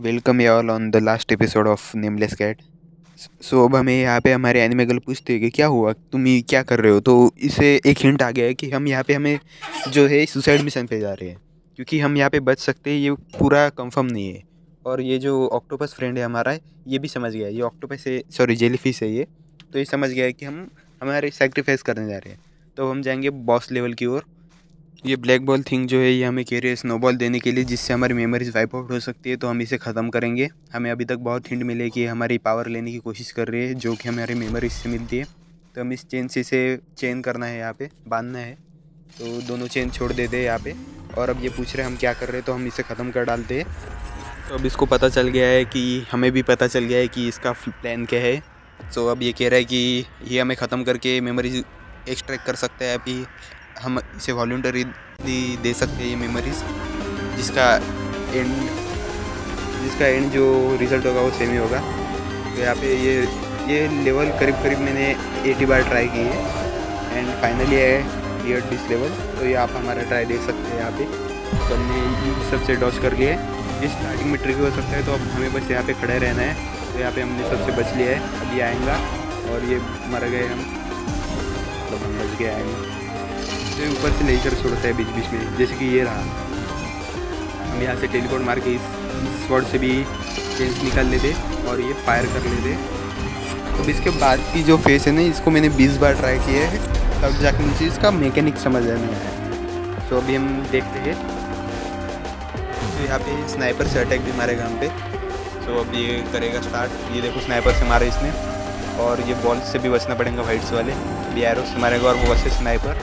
Welcome you all on the last episode of Nameless Cat. So अब हमें यहाँ पे हमारे एनिमेगल पूछते हैं कि क्या हुआ, तुम ये क्या कर रहे हो। तो इसे एक हिंट आ गया है कि हम यहाँ पे हमें जो है सुसाइड मिशन पे जा रहे हैं, क्योंकि हम यहाँ पे बच सकते हैं। ये पूरा कंफर्म नहीं है। और ये जो ऑक्टोपस फ्रेंड है हमारा, ये भी समझ गया है, ये ऑक्टोपस है, सॉरी जेलीफिश है ये। तो ये समझ गया है कि हम हमारे सेक्रीफाइस करने जा रहे हैं। तो हम जाएंगे बॉस लेवल की ओर। ये ब्लैक बॉल थिंग जो है ये हमें कह रही है स्नोबॉल देने के लिए, जिससे हमारी मेमोरीज वाइप आउट हो सकती है। तो हम इसे ख़त्म करेंगे। हमें अभी तक बहुत हिंट मिले कि हमारी पावर लेने की कोशिश कर रही है, जो कि हमारी मेमोरीज से मिलती है। तो हम इस चेन से इसे चेन करना है, यहाँ पे बांधना है। तो दोनों चेन छोड़ देते हैं यहाँ पे। और अब ये पूछ रहे हैं हम क्या कर रहे हैं, तो हम इसे ख़त्म कर डालते हैं। तो अब इसको पता चल गया है कि हमें भी पता चल गया है कि इसका प्लान क्या है। तो अब ये कह रहा है कि ये हमें ख़त्म करके मेमोरीज एक्सट्रैक्ट कर सकता है। अभी हम इसे वॉलंटरी दे सकते हैं ये मेमोरीज, जिसका एंड जो रिज़ल्ट होगा वो सेम ही होगा। तो यहाँ पे ये लेवल करीब करीब मैंने 80 बार ट्राई की है एंड फाइनली है क्लियर दिस लेवल। तो ये आप हमारा ट्राई देख सकते हैं यहाँ पे। तो हमने ये सबसे डॉच कर लिया है। ये स्टार्टिंग में ट्रिकी हो सकता है, तो अब हमें बस यहाँ पे खड़े रहना है। तो यहाँ पे हमने सबसे बच लिया है। अब ये आएगा और ये मर गए हम, मतलब हम बच गए आएंगे। तो ऊपर से लेजर छोड़ता है बीच बीच में, जैसे कि ये रहा। हम यहाँ से टेलीपोर्ट मार के इस स्वॉर्ड से भी चेंज निकाल लेते और ये फायर कर लेते। अब इसके बाद की जो फेस है ना, इसको मैंने 20 बार ट्राई किया है, तब जाके मुझे इसका मैकेनिक समझ में आया। तो अभी हम देखते हैं। तो यहाँ पे स्नाइपर से अटैक भी मारेगा हम पे। तो अब ये करेगा स्टार्ट। ये देखो स्नाइपर से मारे इसने, और ये बॉल से भी बचना पड़ेगा, वाइट्स वाले। अब ये एरो से मारेगा और वो वैसे स्नाइपर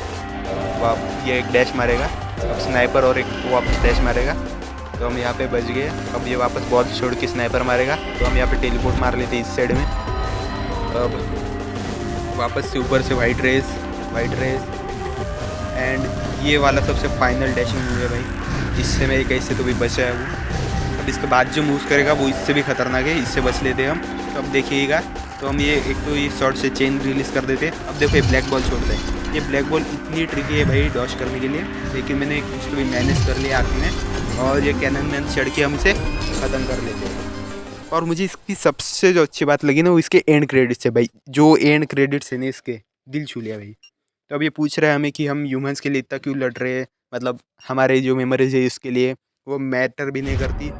ये एक डैश मारेगा। अब स्नाइपर और एक वो वापस डैश मारेगा। तो हम यहाँ पे बच गए। अब ये वापस बॉल छोड़ के स्नाइपर मारेगा। तो हम यहाँ पे टेलीपोर्ट मार लेते इस साइड में। अब वापस से ऊपर से वाइट रेस एंड ये वाला सबसे फाइनल डैशिंग मूव है भाई, इससे मेरे कैसे तो भी बचा है वो। अब इसके बाद जो मूव करेगा वो इससे भी खतरनाक है, इससे बच लेते हम। तो अब देखिएगा, तो हम ये एक तो ये शॉर्ट से चेन रिलीज़ कर देते। अब देखो ये ब्लैक बॉल छोड़ते हैं। ये ब्लैक बॉल इतनी ट्रिकी है भाई डॉश करने के लिए, लेकिन मैंने कुछ तो भी मैनेज कर लिया आखिर में। और ये कैनन मैन चढ़ के हमसे ख़त्म कर लेते हैं। और मुझे इसकी सबसे जो अच्छी बात लगी ना, वो इसके एंड क्रेडिट्स है भाई। जो एंड क्रेडिट्स है ना, इसके दिल छू लिया भाई। तो अब ये पूछ रहा है हमें कि हम ह्यूमंस के लिए इतना क्यों लड़ रहे हैं, मतलब हमारे जो मेमोरीज है इसके लिए वो मैटर भी नहीं करती।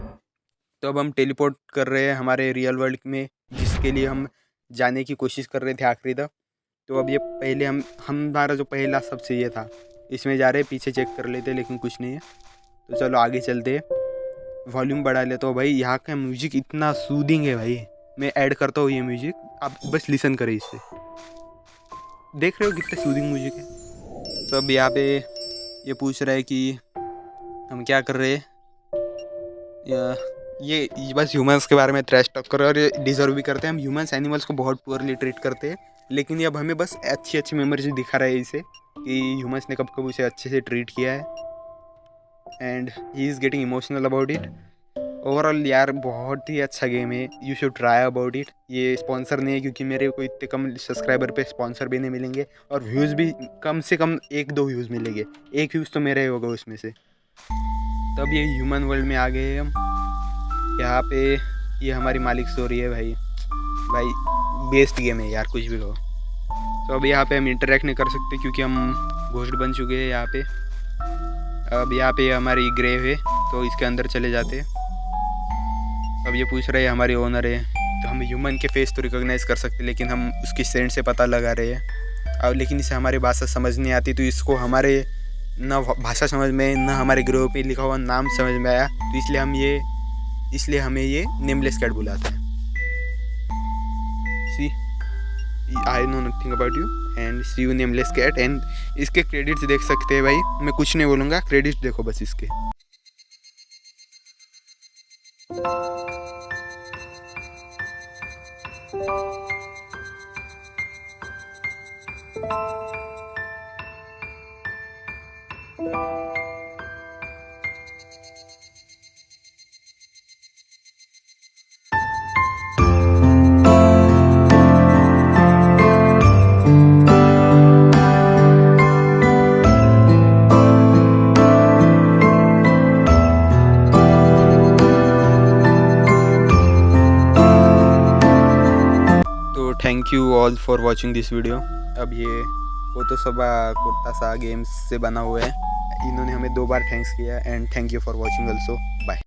तो अब हम टेलीपोर्ट कर रहे हैं हमारे रियल वर्ल्ड में, जिसके लिए हम जाने की कोशिश कर रहे थे आखिरी तक। तो अब ये पहले हमारा जो पहला सबसे ये था, इसमें जा रहे, पीछे चेक कर लेते, लेकिन कुछ नहीं है। तो चलो आगे चलते हैं। वॉल्यूम बढ़ा ले। तो भाई यहाँ का म्यूजिक इतना सूदिंग है भाई, मैं ऐड करता हूँ ये म्यूजिक, आप बस लिसन करें इससे। देख रहे हो कितना सूदिंग म्यूजिक है। तो अब यहाँ पे ये पूछ रहा है कि हम क्या कर रहे हैं। ये बस ह्यूमंस के बारे में ट्रैश टॉक कर रहे हैं, और ये डिजर्व भी करते हैं। हम ह्यूमंस एनिमल्स को बहुत पुअरली ट्रीट करते हैं, लेकिन ये अब हमें बस अच्छी अच्छी मेमोरीज दिखा रहा है इसे, कि ह्यूमंस ने कब कब उसे अच्छे से ट्रीट किया है। And he is getting emotional about it. Overall यार बहुत ही अच्छा गेम है, you should try about it. ये स्पॉन्सर नहीं है, क्योंकि मेरे को इतने कम सब्सक्राइबर पे स्पॉन्सर भी नहीं मिलेंगे, और व्यूज़ भी कम से कम 1-2 व्यूज़ मिलेंगे। एक व्यूज़ तो मेरा ही होगा उसमें से। तब ये ह्यूमन वर्ल्ड में आ गए हम। यहाँ पे ये हमारी मालिक स्टोरी है भाई। बेस्ट गेम है यार, कुछ भी कहो। तो अब यहाँ पे हम इंटरेक्ट नहीं कर सकते, क्योंकि हम घोस्ट बन चुके हैं यहाँ पे। अब यहाँ पे हमारी ग्रेव है, तो इसके अंदर चले जाते। अब ये पूछ रहे हैं हमारी ओनर है, तो हम ह्यूमन के फेस तो रिकॉग्नाइज़ कर सकते, लेकिन हम उसकी सेंट से पता लगा रहे हैं। अब लेकिन इसे हमारी भाषा समझ नहीं आती, तो इसको हमारे न भाषा समझ में, न हमारे ग्रोह पे लिखा हुआ नाम समझ में आया, तो इसलिए हमें ये नेमलेस कैट बुलाते हैं। See I know nothing about you and see you Nameless Cat. And इसके क्रेडिट्स देख सकते हैं भाई, मैं कुछ नहीं बोलूँगा, क्रेडिट्स देखो बस इसके। Thank you all for watching this video. अब ये कोतोसबा कोटासा गेम्स से बना हुआ है। इन्होंने हमें 2 बार थैंक्स किया and thank you for watching also. Bye.